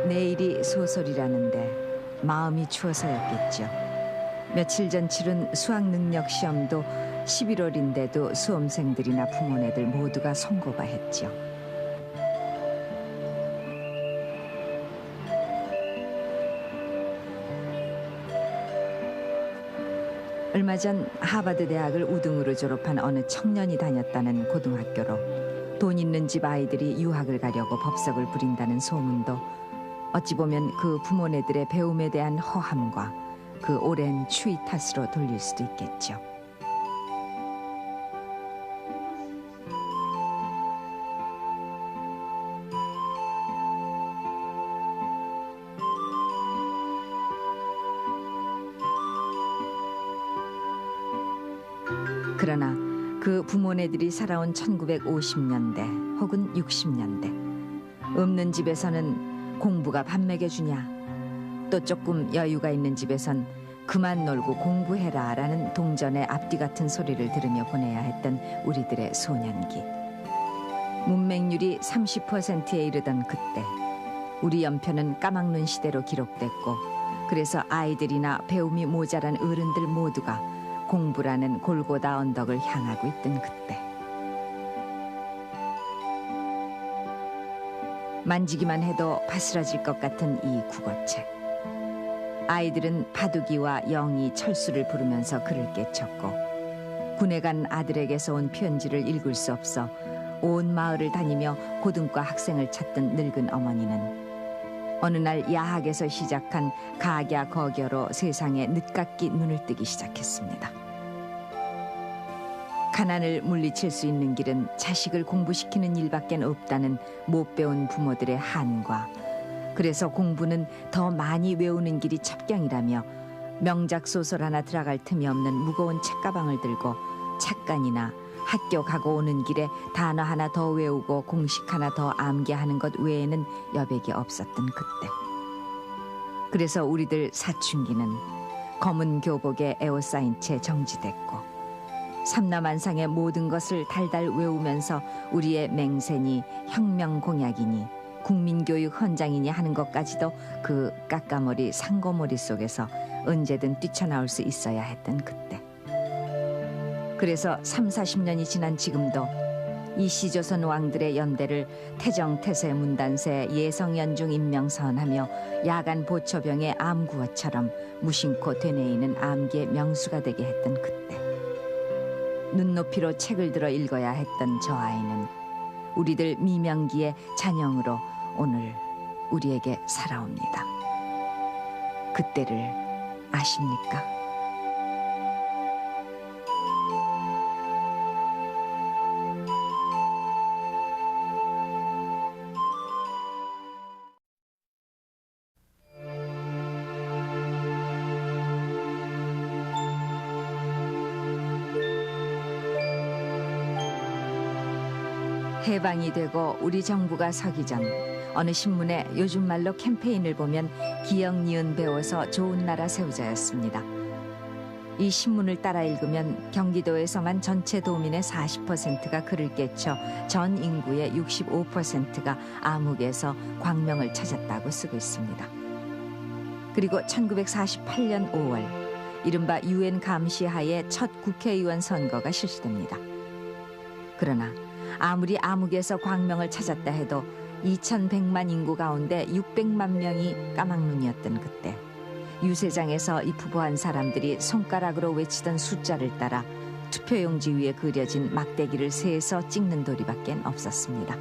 내일이 소설이라는데 마음이 추워서였겠죠. 며칠 전 치른 수학 능력 시험도 11월인데도 수험생들이나 부모네들 모두가 송고가 했죠. 얼마 전 하버드 대학을 우등으로 졸업한 어느 청년이 다녔다는 고등학교로 돈 있는 집 아이들이 유학을 가려고 법석을 부린다는 소문도 어찌 보면 그 부모네들의 배움에 대한 허함과 그 오랜 추위 탓으로 돌릴 수도 있겠죠. 그러나 그 부모네들이 살아온 1950년대 혹은 60년대 없는 집에서는 공부가 밥 먹여주냐, 또 조금 여유가 있는 집에선 그만 놀고 공부해라 라는 동전의 앞뒤 같은 소리를 들으며 보내야 했던 우리들의 소년기. 문맹률이 30%에 이르던 그때 우리 연편은 까막눈 시대로 기록됐고, 그래서 아이들이나 배움이 모자란 어른들 모두가 공부라는 골고다 언덕을 향하고 있던 그때, 만지기만 해도 바스라질 것 같은 이 국어책. 아이들은 바둑이와 영이 철수를 부르면서 글을 깨쳤고, 군에 간 아들에게서 온 편지를 읽을 수 없어 온 마을을 다니며 고등과 학생을 찾던 늙은 어머니는 어느 날 야학에서 시작한 가갸거겨로 세상에 늦깎이 눈을 뜨기 시작했습니다. 가난을 물리칠 수 있는 길은 자식을 공부시키는 일밖에 없다는 못 배운 부모들의 한과, 그래서 공부는 더 많이 외우는 길이 첩경이라며 명작 소설 하나 들어갈 틈이 없는 무거운 책가방을 들고 착간이나 학교 가고 오는 길에 단어 하나 더 외우고 공식 하나 더 암기하는 것 외에는 여백이 없었던 그때. 그래서 우리들 사춘기는 검은 교복에 에워싸인 채 정지됐고, 삼라만상의 모든 것을 달달 외우면서 우리의 맹세니 혁명 공약이니 국민교육 헌장이니 하는 것까지도 그 까까머리 상고머리 속에서 언제든 뛰쳐나올 수 있어야 했던 그때. 그래서 30-40년이 지난 지금도 이 시조선 왕들의 연대를 태정태세 문단세 예성연중 임명선하며 야간 보초병의 암구어처럼 무심코 되뇌이는 암기의 명수가 되게 했던 그때, 눈높이로 책을 들어 읽어야 했던 저 아이는 우리들 미명기의 잔영으로 오늘 우리에게 살아옵니다. 그때를 아십니까? 해방이 되고 우리 정부가 서기 전 어느 신문에 요즘 말로 캠페인을 보면 기억 니은 배워서 좋은 나라 세우자였습니다. 이 신문을 따라 읽으면 경기도에서만 전체 도민의 40%가 글을 깨쳐 전 인구의 65%가 암흑에서 광명을 찾았다고 쓰고 있습니다. 그리고 1948년 5월 이른바 UN 감시하에 첫 국회의원 선거가 실시됩니다. 그러나 아무리 암흑에서 광명을 찾았다 해도 2100만 인구 가운데 600만 명이 까막눈이었던 그때, 유세장에서 입후보한 사람들이 손가락으로 외치던 숫자를 따라 투표용지 위에 그려진 막대기를 세서 찍는 도리밖에 없었습니다.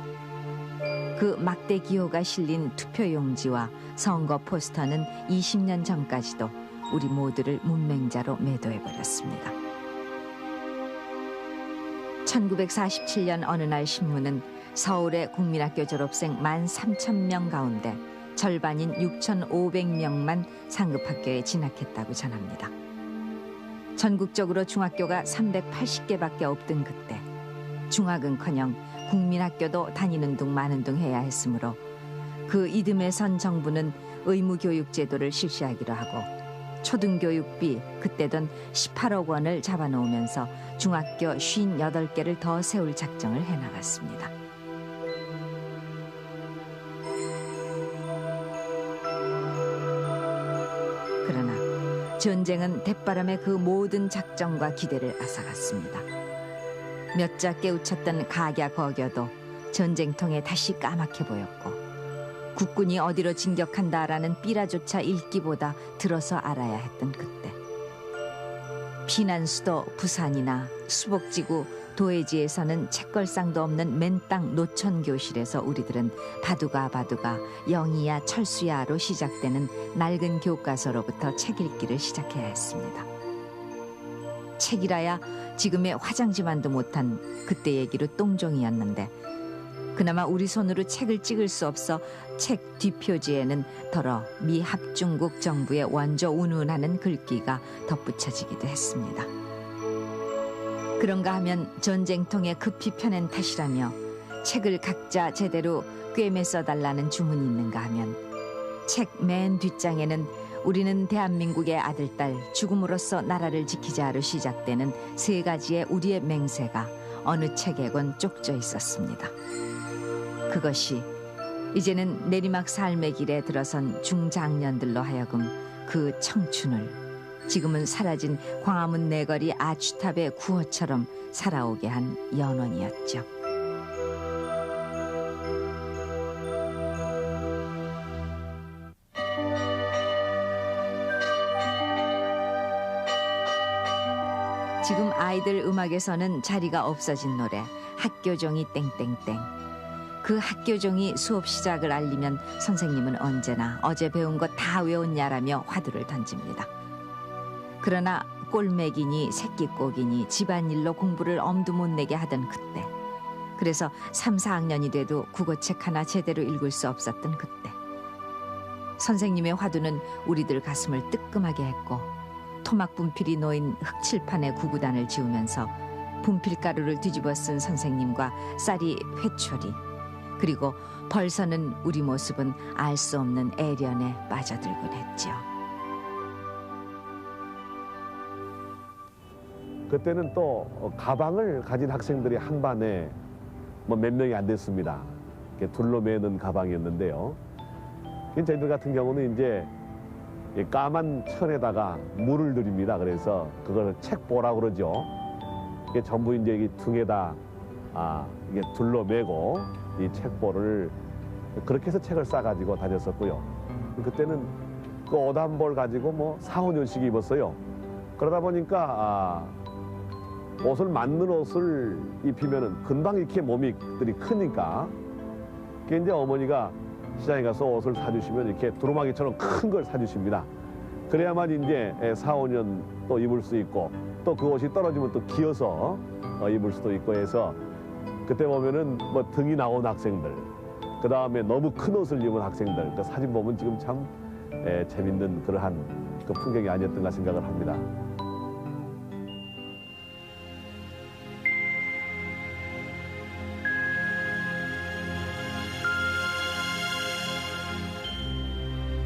그 막대 기호가 실린 투표용지와 선거 포스터는 20년 전까지도 우리 모두를 문맹자로 매도해버렸습니다. 1947년 어느 날 신문은 서울의 국민학교 졸업생 13,000명 가운데 절반인 6,500명만 상급학교에 진학했다고 전합니다. 전국적으로 중학교가 380개밖에 없던 그때, 중학은커녕 국민학교도 다니는 둥 마는 둥 해야 했으므로 그 이듬해 선 정부는 의무교육 제도를 실시하기로 하고 초등교육비 그때 돈 18억 원을 잡아놓으면서 중학교 58개를 더 세울 작정을 해나갔습니다. 전쟁은 대바람에 그 모든 작정과 기대를 앗아갔습니다. 몇 자 깨우쳤던 각야거겨도 전쟁통에 다시 까맣게 보였고 국군이 어디로 진격한다라는 삐라조차 읽기보다 들어서 알아야 했던 그때, 피난수도 부산이나 수복지구 도해지에서는 책걸상도 없는 맨땅 노천교실에서 우리들은 바두가 영희야 철수야로 시작되는 낡은 교과서로부터 책 읽기를 시작해야 했습니다. 책이라야 지금의 화장지만도 못한 그때 얘기로 똥종이었는데, 그나마 우리 손으로 책을 찍을 수 없어 책 뒷표지에는 더러 미 합중국 정부의 원조 운운하는 글귀가 덧붙여지기도 했습니다. 그런가 하면 전쟁통에 급히 펴낸 탓이라며 책을 각자 제대로 꿰매 써달라는 주문이 있는가 하면 책 맨 뒷장에는 우리는 대한민국의 아들딸 죽음으로써 나라를 지키자로 시작되는 3가지의 우리의 맹세가 어느 책에건 쪽져 있었습니다. 그것이 이제는 내리막 삶의 길에 들어선 중장년들로 하여금 그 청춘을 지금은 사라진 광화문 내거리 아주탑의 구호처럼 살아오게 한 연원이었죠. 지금 아이들 음악에서는 자리가 없어진 노래 학교종이 땡땡땡. 그 학교종이 수업 시작을 알리면 선생님은 언제나 어제 배운 거 다 외웠냐라며 화두를 던집니다. 그러나 꼴매기니 새끼꼬기니 집안일로 공부를 엄두 못 내게 하던 그때, 그래서 3, 4학년이 돼도 국어책 하나 제대로 읽을 수 없었던 그때, 선생님의 화두는 우리들 가슴을 뜨끔하게 했고 토막 분필이 놓인 흙칠판에 구구단을 지우면서 분필가루를 뒤집어 쓴 선생님과 쌀이 회초리, 그리고 벌서는 우리 모습은 알 수 없는 애련에 빠져들곤 했죠. 그때는 또 가방을 가진 학생들이 한 반에 뭐 몇 명이 안 됐습니다. 이렇게 둘러 매는 가방이었는데요. 저희들 같은 경우는 이제 까만 천에다가 물을 들입니다. 그래서 그걸 책보라고 그러죠. 이게 전부 이제 이 등에다 이게 둘러 매고 이 책보를 그렇게 해서 책을 싸가지고 다녔었고요. 그때는 그 옷 한 벌 가지고 뭐 4, 5년씩 입었어요. 그러다 보니까 옷을 맞는 옷을 입히면은 금방 이렇게 몸이들이 크니까, 그게 이제 어머니가 시장에 가서 옷을 사주시면 이렇게 두루마기처럼 큰 걸 사주십니다. 그래야만 이제 4, 5년 또 입을 수 있고, 또 그 옷이 떨어지면 또 기어서 입을 수도 있고 해서, 그때 보면은 뭐 등이 나온 학생들, 그 다음에 너무 큰 옷을 입은 학생들, 그 사진 보면 지금 참 재밌는 그러한 그 풍경이 아니었던가 생각을 합니다.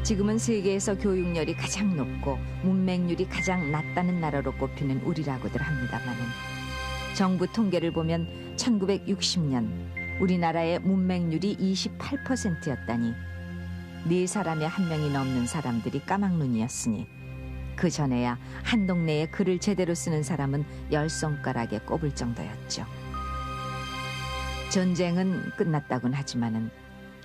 지금은 세계에서 교육열이 가장 높고 문맹률이 가장 낮다는 나라로 꼽히는 우리라고들 합니다마는, 정부 통계를 보면 1960년 우리나라의 문맹률이 28%였다니 4사람에 1명이 넘는 사람들이 까막눈이었으니, 그 전에야 한 동네에 글을 제대로 쓰는 사람은 10손가락에 꼽을 정도였죠. 전쟁은 끝났다곤 하지만은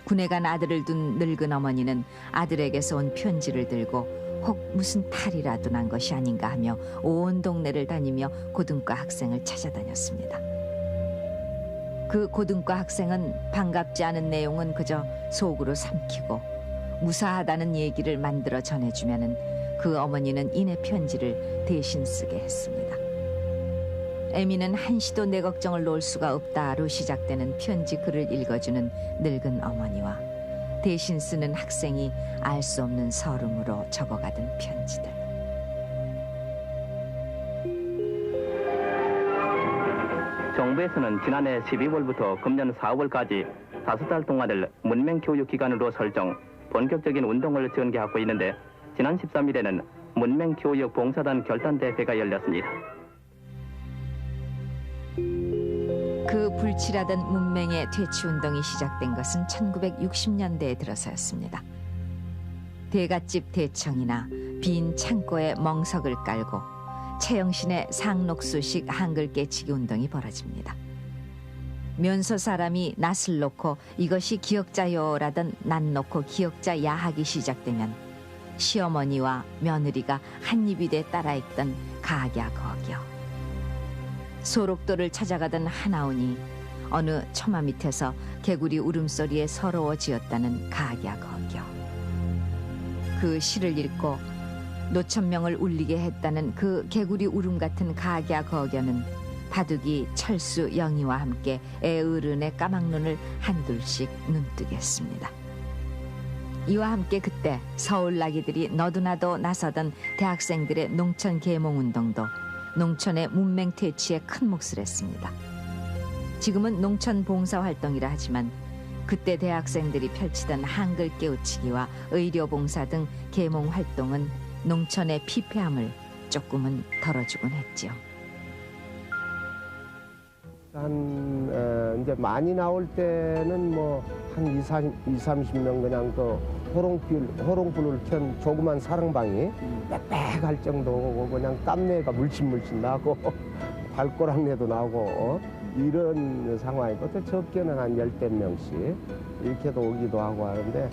군에 간 아들을 둔 늙은 어머니는 아들에게서 온 편지를 들고 혹 무슨 탈이라도 난 것이 아닌가 하며 온 동네를 다니며 고등과 학생을 찾아다녔습니다. 그 고등과 학생은 반갑지 않은 내용은 그저 속으로 삼키고 무사하다는 얘기를 만들어 전해주면은 그 어머니는 이내 편지를 대신 쓰게 했습니다. 애미는 한시도 내 걱정을 놓을 수가 없다로 시작되는 편지 글을 읽어주는 늙은 어머니와 대신 쓰는 학생이 알 수 없는 서름으로 적어가던 편지들. 정부에서는 지난해 12월부터 금년 4월까지 5달 동안을 문맹교육기간으로 설정, 본격적인 운동을 전개하고 있는데, 지난 13일에는 문맹교육봉사단 결단대회가 열렸습니다. 그 불칠하던 문맹의 퇴치운동이 시작된 것은 1960년대에 들어서였습니다. 대갓집 대청이나 빈 창고에 멍석을 깔고 채영신의 상록수식 한글 깨치기 운동이 벌어집니다. 면소 사람이 낫을 놓고 이것이 기역자요라던 낫 놓고 기역자 야학이 시작되면 시어머니와 며느리가 한 입이 돼 따라 읽던 가갸 거겨. 소록도를 찾아가던 하나운이 어느 처마 밑에서 개구리 울음소리에 서러워지었다는 가갸 거겨. 그 시를 읽고 노천명을 울리게 했다는 그 개구리 울음 같은 가갸 거겨는 바둑이 철수 영희와 함께 애어른의 까막눈을 한둘씩 눈뜨겠습니다. 이와 함께 그때 서울 나기들이 너도나도 나서던 대학생들의 농촌 계몽운동도 농촌의 문맹 퇴치에 큰 몫을 했습니다. 지금은 농촌 봉사활동이라 하지만 그때 대학생들이 펼치던 한글 깨우치기와 의료봉사 등 계몽활동은 농촌의 피폐함을 조금은 덜어주곤 했죠. 이제 많이 나올 때는 뭐 한 30명 그냥 그 호롱불을 켠 조그만 사랑방이 빽빽할 정도고 그냥 땀내가 물씬 나고 발꼬락내도 나고 이런 상황이고 또 적게는 한 10대 명씩 이렇게도 오기도 하고 하는데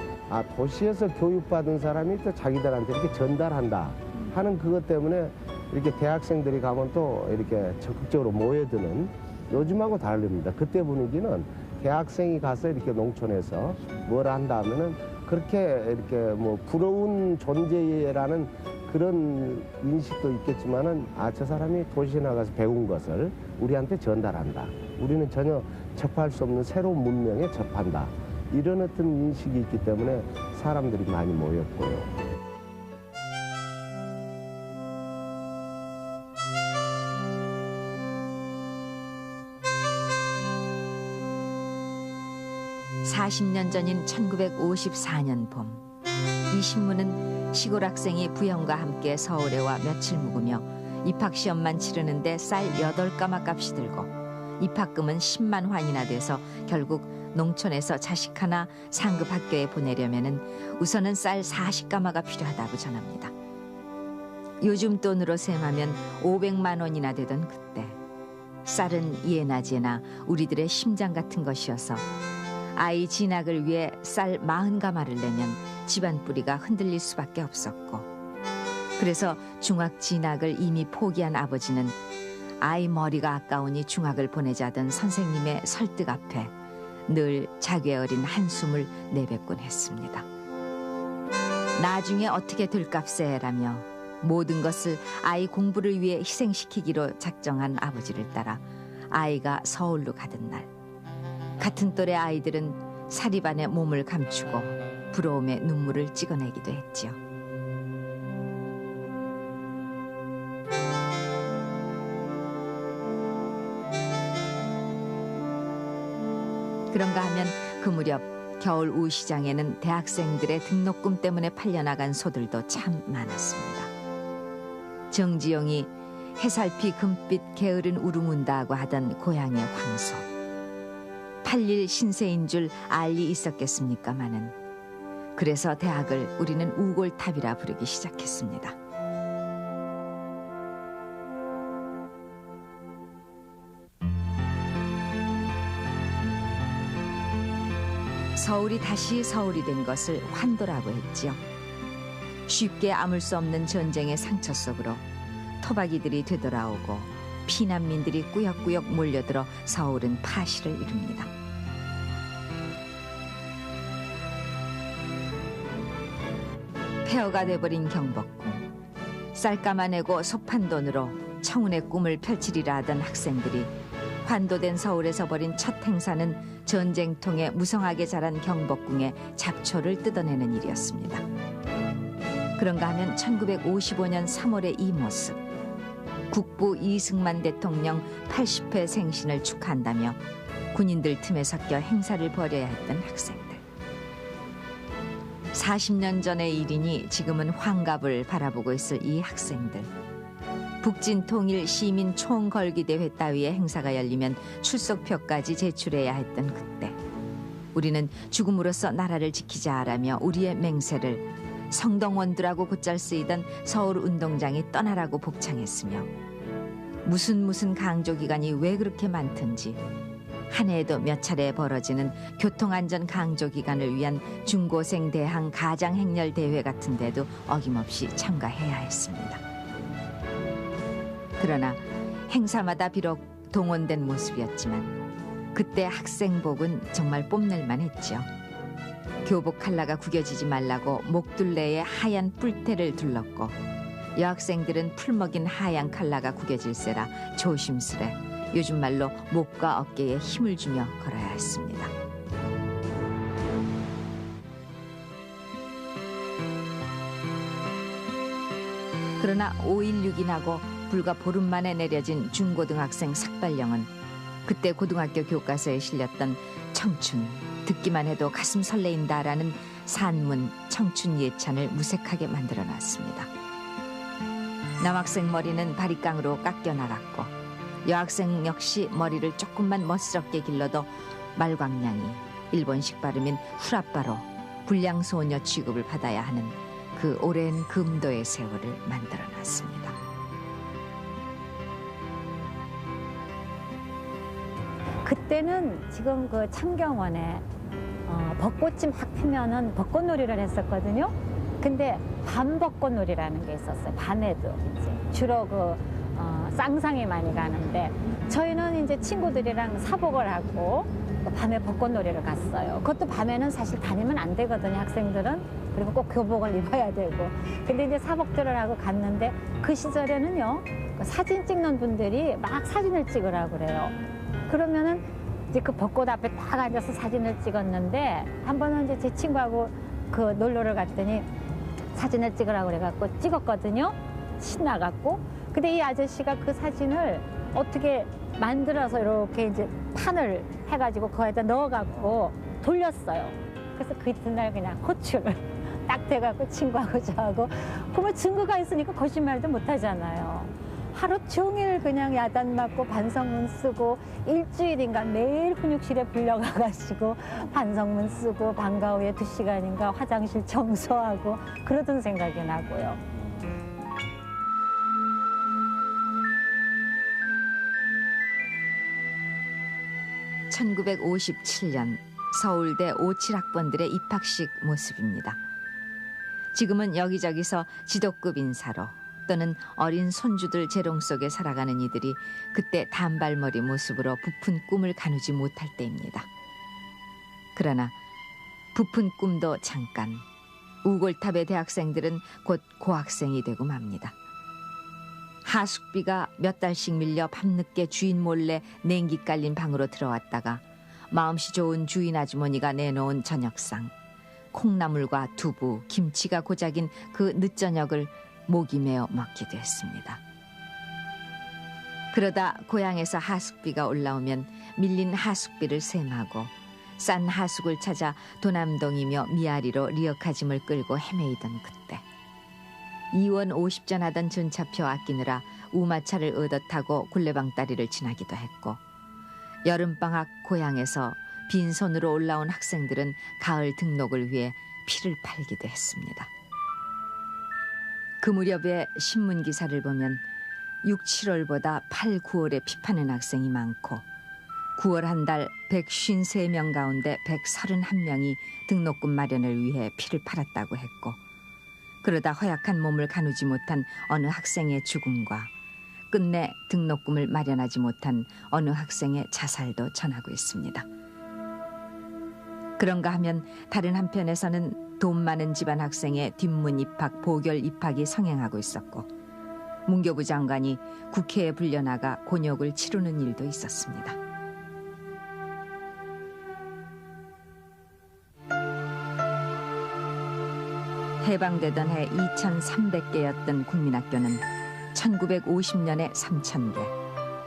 도시에서 교육받은 사람이 또 자기들한테 이렇게 전달한다 하는 그것 때문에 이렇게 대학생들이 가면 또 이렇게 적극적으로 모여드는 요즘하고 다릅니다. 그때 분위기는 대학생이 가서 이렇게 농촌에서 뭘 한다 하면은 그렇게 이렇게 뭐 부러운 존재라는 그런 인식도 있겠지만은 저 사람이 도시에 나가서 배운 것을 우리한테 전달한다. 우리는 전혀 접할 수 없는 새로운 문명에 접한다. 이런 어떤 인식이 있기 때문에 사람들이 많이 모였고요. (40년) 전인 1954년 봄, 이 신문은 시골 학생이 부형과 함께 서울에 와 며칠 묵으며 입학시험만 치르는데 쌀 8가마 값이 들고 입학금은 10만 환이나 돼서 결국 농촌에서 자식 하나 상급 학교에 보내려면은 우선은 쌀 40가마가 필요하다고 전합니다. 요즘 돈으로 셈하면 500만 원이나 되던 그때 쌀은 예나 제나 우리들의 심장 같은 것이어서 아이 진학을 위해 쌀 40가마를 내면 집안 뿌리가 흔들릴 수밖에 없었고, 그래서 중학 진학을 이미 포기한 아버지는 아이 머리가 아까우니 중학을 보내자던 선생님의 설득 앞에 늘 자괴 어린 한숨을 내뱉곤 했습니다. 나중에 어떻게 될 값에라며 모든 것을 아이 공부를 위해 희생시키기로 작정한 아버지를 따라 아이가 서울로 가던 날, 같은 또래 아이들은 사립안에 몸을 감추고 부러움에 눈물을 찍어내기도 했지요. 그런가 하면 그 무렵 겨울 우시장에는 대학생들의 등록금 때문에 팔려나간 소들도 참 많았습니다. 정지용이 해살피 금빛 게으른 울음 운다고 하던 고향의 황소. 팔릴 신세인 줄 알리 있었겠습니까마는 그래서 대학을 우리는 우골탑이라 부르기 시작했습니다. 서울이 다시 서울이 된 것을 환도라고 했지요. 쉽게 아물 수 없는 전쟁의 상처 속으로 토박이들이 되돌아오고 피난민들이 꾸역꾸역 몰려들어 서울은 파시를 이룹니다. 폐허가 돼버린 경복궁, 쌀가마 내고 소판 돈으로 청운의 꿈을 펼치리라 하던 학생들이 환도된 서울에서 벌인 첫 행사는 전쟁통에 무성하게 자란 경복궁의 잡초를 뜯어내는 일이었습니다. 그런가 하면 1955년 3월의 이 모습, 국부 이승만 대통령 80회 생신을 축하한다며 군인들 틈에 섞여 행사를 벌여야 했던 학생들. 40년 전의 일이니 지금은 환갑을 바라보고 있을 이 학생들. 북진통일 시민 총걸기대회 따위의 행사가 열리면 출석표까지 제출해야 했던 그때 우리는 죽음으로써 나라를 지키자라며 우리의 맹세를 성동원두라고 곧잘 쓰이던 서울 운동장이 떠나라고 복창했으며 무슨 강조기관이 왜 그렇게 많든지 한 해에도 몇 차례 벌어지는 교통안전 강조기관을 위한 중고생 대항 가장행렬 대회 같은 데도 어김없이 참가해야 했습니다. 그러나 행사마다 비록 동원된 모습이었지만 그때 학생복은 정말 뽐낼만 했죠. 교복 칼라가 구겨지지 말라고 목둘레에 하얀 뿔테를 둘렀고 여학생들은 풀먹인 하얀 칼라가 구겨질세라 조심스레 요즘 말로 목과 어깨에 힘을 주며 걸어야 했습니다. 그러나 5.16이 나고 불과 보름 만에 내려진 중고등학생 삭발령은 그때 고등학교 교과서에 실렸던 청춘, 듣기만 해도 가슴 설레인다라는 산문 청춘 예찬을 무색하게 만들어놨습니다. 남학생 머리는 바리깡으로 깎여 나갔고 여학생 역시 머리를 조금만 멋스럽게 길러도 말광량이 일본식 발음인 후라빠로 불량소녀 취급을 받아야 하는 그 오랜 금도의 세월을 만들어놨습니다. 그때는 지금 그 창경원에 벚꽃이 막 피면은 벚꽃놀이를 했었거든요. 근데 밤벚꽃놀이라는 게 있었어요. 밤에도 이제 주로 그 쌍상이 많이 가는데 저희는 이제 친구들이랑 사복을 하고 밤에 벚꽃놀이를 갔어요. 그것도 밤에는 사실 다니면 안 되거든요, 학생들은. 그리고 꼭 교복을 입어야 되고. 근데 이제 사복들을 하고 갔는데 그 시절에는요, 그 사진 찍는 분들이 막 사진을 찍으라고 그래요. 그러면은 이제 그 벚꽃 앞에 딱 앉아서 사진을 찍었는데 한 번은 이제 제 친구하고 그 놀러를 갔더니 사진을 찍으라고 그래갖고 찍었거든요. 신나갖고. 근데 이 아저씨가 그 사진을 어떻게 만들어서 이렇게 이제 판을 해가지고 거기다 넣어갖고 돌렸어요. 그래서 그 이튿날 그냥 호출을 딱 돼갖고 친구하고 저하고 그러면 증거가 있으니까 거짓말도 못하잖아요. 하루 종일 그냥 야단 맞고 반성문 쓰고 일주일인가 매일 훈육실에 불려가가지고 반성문 쓰고 방과 후에 2시간인가 화장실 청소하고 그러던 생각이 나고요. 1957년 서울대 57학번들의 입학식 모습입니다. 지금은 여기저기서 지도급 인사로 또는 어린 손주들 재롱 속에 살아가는 이들이 그때 단발머리 모습으로 부푼 꿈을 가누지 못할 때입니다. 그러나 부푼 꿈도 잠깐, 우골탑의 대학생들은 곧 고학생이 되고 맙니다. 하숙비가 몇 달씩 밀려 밤늦게 주인 몰래 냉기 깔린 방으로 들어왔다가 마음씨 좋은 주인 아주머니가 내놓은 저녁상, 콩나물과 두부, 김치가 고작인 그 늦저녁을 목이 메어 먹기도 했습니다. 그러다 고향에서 하숙비가 올라오면 밀린 하숙비를 셈하고 싼 하숙을 찾아 도남동이며 미아리로 리어카 짐을 끌고 헤매이던 그때 2원 50전 하던 전차표 아끼느라 우마차를 얻어 타고 굴레방다리를 지나기도 했고 여름방학 고향에서 빈손으로 올라온 학생들은 가을 등록을 위해 피를 팔기도 했습니다. 그 무렵에 신문기사를 보면 6, 7월보다 8, 9월에 피 파는 학생이 많고 9월 한 달 153명 가운데 131명이 등록금 마련을 위해 피를 팔았다고 했고 그러다 허약한 몸을 가누지 못한 어느 학생의 죽음과 끝내 등록금을 마련하지 못한 어느 학생의 자살도 전하고 있습니다. 그런가 하면 다른 한편에서는 돈 많은 집안 학생의 뒷문 입학, 보결 입학이 성행하고 있었고 문교부 장관이 국회에 불려나가 곤욕을 치르는 일도 있었습니다. 해방되던 해 2,300개였던 국민학교는 1950년에 3,000개,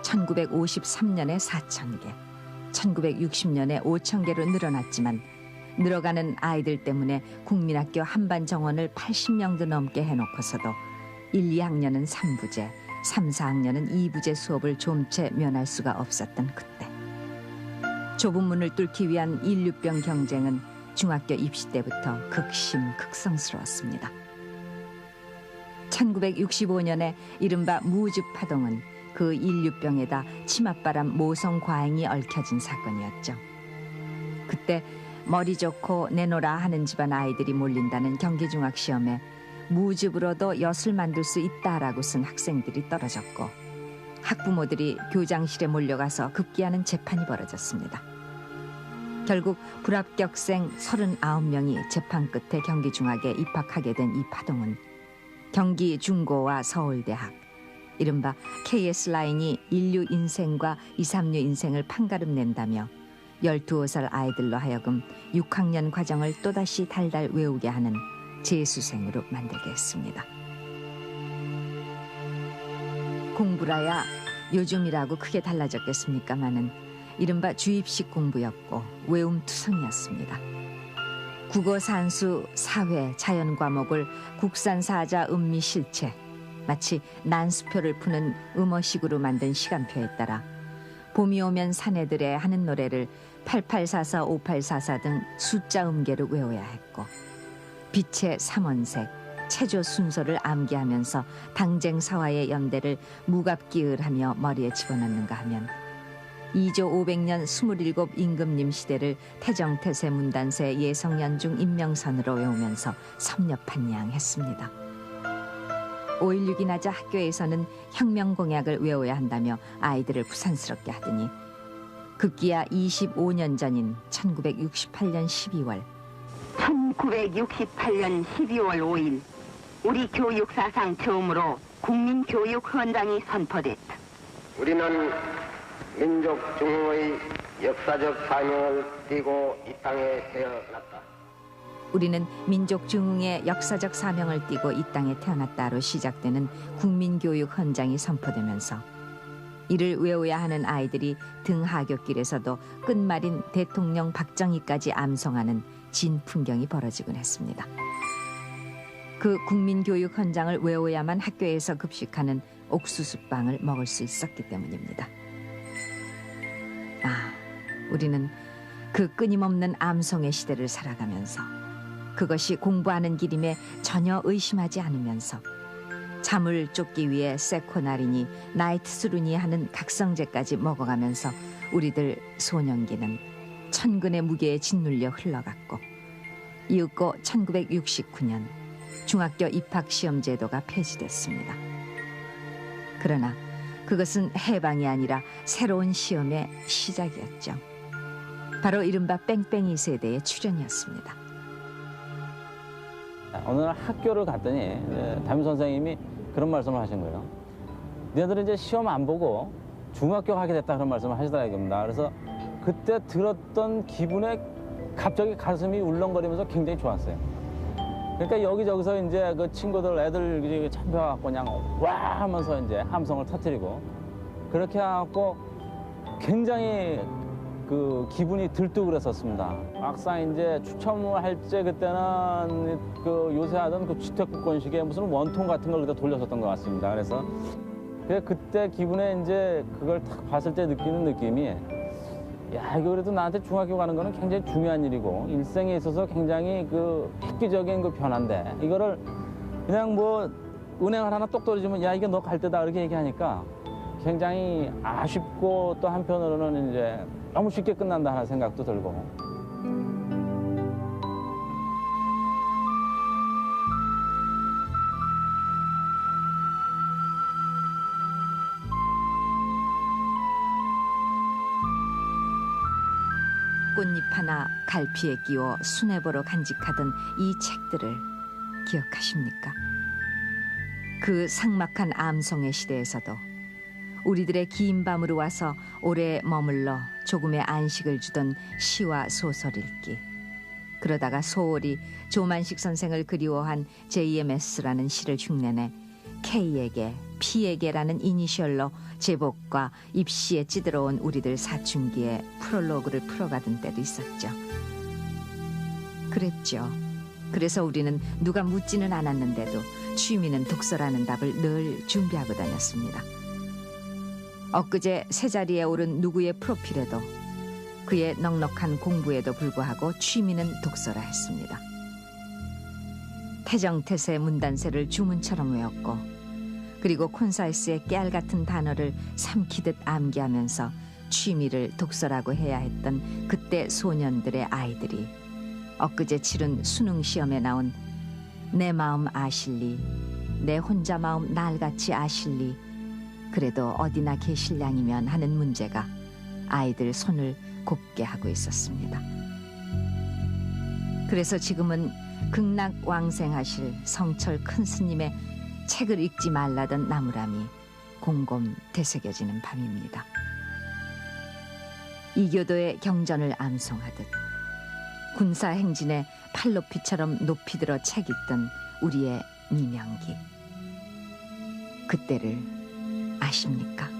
1953년에 4,000개, 1960년에 5,000개로 늘어났지만 늘어가는 아이들 때문에 국민학교 한반 정원을 80명도 넘게 해놓고서도 1, 2학년은 3부제, 3, 4학년은 2부제 수업을 좀채 면할 수가 없었던 그때 좁은 문을 뚫기 위한 인류병 경쟁은 중학교 입시 때부터 극심극성스러웠습니다. 1965년에 이른바 무즙 파동은 그 인류병에다 치맛바람 모성 과잉이 얽혀진 사건이었죠. 그때 머리 좋고 내노라 하는 집안 아이들이 몰린다는 경기중학시험에 무즙으로도 엿을 만들 수 있다라고 쓴 학생들이 떨어졌고 학부모들이 교장실에 몰려가서 급기야는 재판이 벌어졌습니다. 결국 불합격생 39명이 재판 끝에 경기중학에 입학하게 된 이 파동은 경기중고와 서울대학, 이른바 KS라인이 인류 인생과 2, 3류 인생을 판가름 낸다며 12살 아이들로 하여금 6학년 과정을 또다시 달달 외우게 하는 재수생으로 만들게 했습니다. 공부라야 요즘이라고 크게 달라졌겠습니까마는 이른바 주입식 공부였고 외움투성이었습니다. 국어, 산수, 사회, 자연 과목을 국산사자 음미실체, 마치 난수표를 푸는 음어식으로 만든 시간표에 따라 봄이 오면 사내들의 하는 노래를 8844, 5844 등 숫자 음계로 외워야 했고 빛의 삼원색, 체조 순서를 암기하면서 당쟁사화의 연대를 무갑기을하며 머리에 집어넣는가 하면 2조 500년 27 임금님 시대를 태정태세 문단세 예성연중 인명선으로 외우면서 섭렵한양했습니다. 5.16이 나자 학교에서는 혁명공약을 외워야 한다며 아이들을 부산스럽게 하더니 급기야 25년 전인 1968년 12월 1968년 12월 5일 우리 교육사상 처음으로 국민교육헌장이 선포됐다. 우리는 민족 중흥의 역사적 사명을 띠고 이 땅에 태어났다. 우리는 민족 중흥의 역사적 사명을 띠고 이 땅에 태어났다로 시작되는 국민교육헌장이 선포되면서 이를 외워야 하는 아이들이 등하굣길에서도 끝말인 대통령 박정희까지 암송하는 진풍경이 벌어지곤 했습니다. 그 국민교육헌장을 외워야만 학교에서 급식하는 옥수수빵을 먹을 수 있었기 때문입니다. 우리는 그 끊임없는 암송의 시대를 살아가면서 그것이 공부하는 길임에 전혀 의심하지 않으면서 잠을 쫓기 위해 세코나리니 나이트스루니 하는 각성제까지 먹어가면서 우리들 소년기는 천근의 무게에 짓눌려 흘러갔고 이윽고 1969년 중학교 입학시험 제도가 폐지됐습니다. 그러나 그것은 해방이 아니라 새로운 시험의 시작이었죠. 바로 이른바 뺑뺑이 세대의 출현이었습니다. 어느 날 학교를 갔더니 담임 선생님이 그런 말씀을 하신 거예요. 너희들은 이제 시험 안 보고 중학교 가게 됐다 그런 말씀을 하시더라고요. 그래서 그때 들었던 기분에 갑자기 가슴이 울렁거리면서 굉장히 좋았어요. 그러니까 여기저기서 이제 그 친구들 애들 참여해갖고 그냥 와 하면서 이제 함성을 터뜨리고 그렇게 해갖고 굉장히 그 기분이 들뜨고 그랬었습니다. 막상 이제 추첨을 할 때 그때는 그 요새 하던 그 주택국권식의 무슨 원통 같은 걸 그때 돌렸었던 것 같습니다. 그래서 그때 기분에 이제 그걸 딱 봤을 때 느끼는 느낌이 야 이거 그래도 나한테 중학교 가는 거는 굉장히 중요한 일이고 일생에 있어서 굉장히 그 획기적인 그 변화인데 이거를 그냥 뭐 은행을 하나 똑 떨어지면 야 이게 너 갈 때다 이렇게 얘기하니까 굉장히 아쉽고 또 한편으로는 이제 너무 쉽게 끝난다 하는 생각도 들고. 꽃잎 하나 갈피에 끼워 수뇌보로 간직하던 이 책들을 기억하십니까? 그 삭막한 암송의 시대에서도 우리들의 긴 밤으로 와서 오래 머물러 조금의 안식을 주던 시와 소설 읽기. 그러다가 소홀히 조만식 선생을 그리워한 JMS라는 시를 흉내내 K에게 P에게라는 이니셜로 제복과 입시에 찌들어온 우리들 사춘기에 프롤로그를 풀어가던 때도 있었죠. 그랬죠. 그래서 우리는 누가 묻지는 않았는데도 취미는 독서라는 답을 늘 준비하고 다녔습니다. 엊그제 새 자리에 오른 누구의 프로필에도 그의 넉넉한 공부에도 불구하고 취미는 독서라 했습니다. 태정태세 문단세를 주문처럼 외웠고 그리고 콘사이스의 깨알 같은 단어를 삼키듯 암기하면서 취미를 독서라고 해야 했던 그때 소년들의 아이들이 엊그제 치른 수능 시험에 나온 내 마음 아실리, 내 혼자 마음 날같이 아실리, 그래도 어디나 계실량이면 하는 문제가 아이들 손을 곱게 하고 있었습니다. 그래서 지금은 극락왕생하실 성철 큰 스님의 책을 읽지 말라던 나무람이 곰곰 되새겨지는 밤입니다. 이교도의 경전을 암송하듯 군사 행진에 팔높이처럼 높이 들어 책 읽던 우리의 미명기. 그때를 아십니까?